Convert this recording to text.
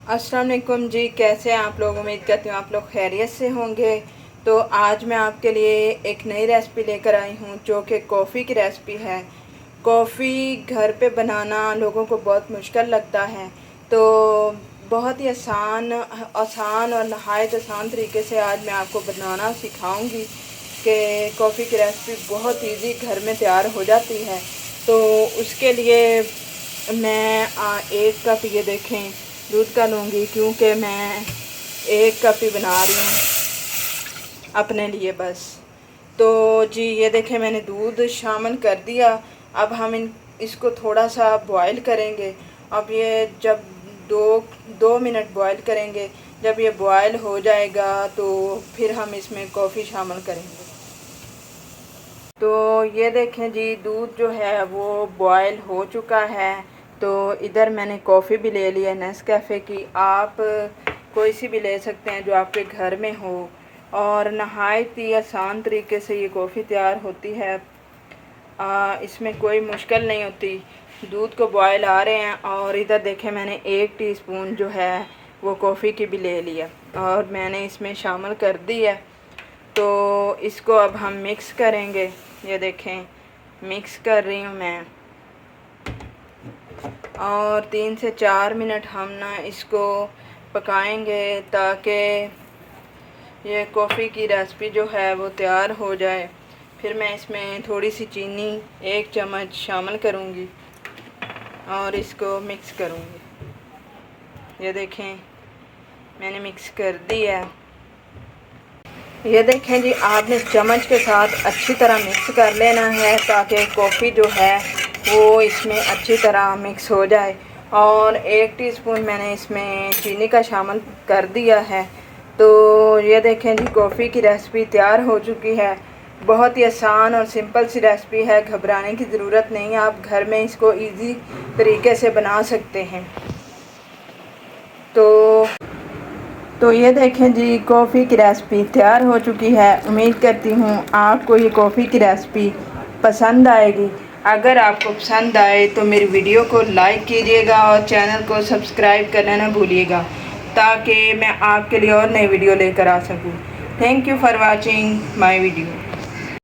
अस्सलाम वालेकुम जी, कैसे हैं आप लोग। उम्मीद करती हूँ आप लोग खैरियत से होंगे। तो आज मैं आपके लिए एक नई रेसिपी लेकर आई हूँ जो कि कॉफ़ी की रेसिपी है। कॉफ़ी घर पे बनाना लोगों को बहुत मुश्किल लगता है, तो बहुत ही आसान और नहायत आसान तरीके से आज मैं आपको बनाना सिखाऊंगी कि कॉफ़ी की रेसिपी बहुत इजी घर में तैयार हो जाती है। तो उसके लिए मैं एक कप ये देखें दूध का लूँगी, क्योंकि मैं एक कप ही बना रही हूँ अपने लिए बस। तो जी ये देखें मैंने दूध शामिल कर दिया। अब हम इसको थोड़ा सा बॉईल करेंगे। अब ये जब दो मिनट बॉईल करेंगे, जब ये बॉईल हो जाएगा तो फिर हम इसमें कॉफ़ी शामिल करेंगे। तो ये देखें जी दूध जो है वो बॉयल हो चुका है। तो इधर मैंने कॉफ़ी भी ले ली है नेस्कैफ़े की। आप कोई सी भी ले सकते हैं जो आपके घर में हो, और नहायत ही आसान तरीके से ये कॉफ़ी तैयार होती है। इसमें कोई मुश्किल नहीं होती। दूध को बॉयल आ रहे हैं और इधर देखें मैंने 1 टीस्पून जो है वो कॉफ़ी की भी ले लिया और मैंने इसमें शामिल कर दी है। तो इसको अब हम मिक्स करेंगे। ये देखें मिक्स कर रही हूँ मैं, और 3 से 4 मिनट हम ना इसको पकाएंगे ताकि ये कॉफ़ी की रेसिपी जो है वो तैयार हो जाए। फिर मैं इसमें थोड़ी सी चीनी 1 चम्मच शामिल करूँगी और इसको मिक्स करूँगी। ये देखें मैंने मिक्स कर दी है। ये देखें जी आपने चम्मच के साथ अच्छी तरह मिक्स कर लेना है ताकि कॉफ़ी जो है वो इसमें अच्छी तरह मिक्स हो जाए। और 1 टीस्पून मैंने इसमें चीनी का शामिल कर दिया है। तो ये देखें जी कॉफ़ी की रेसिपी तैयार हो चुकी है। बहुत ही आसान और सिंपल सी रेसिपी है, घबराने की ज़रूरत नहीं है। आप घर में इसको इजी तरीके से बना सकते हैं। तो ये देखें जी कॉफ़ी की रेसिपी तैयार हो चुकी है। उम्मीद करती हूँ आपको ये कॉफ़ी की रेसिपी पसंद आएगी। अगर आपको पसंद आए तो मेरी वीडियो को लाइक कीजिएगा और चैनल को सब्सक्राइब करना ना भूलिएगा, ताकि मैं आपके लिए और नई वीडियो लेकर आ सकूँ। Thank you for watching my video.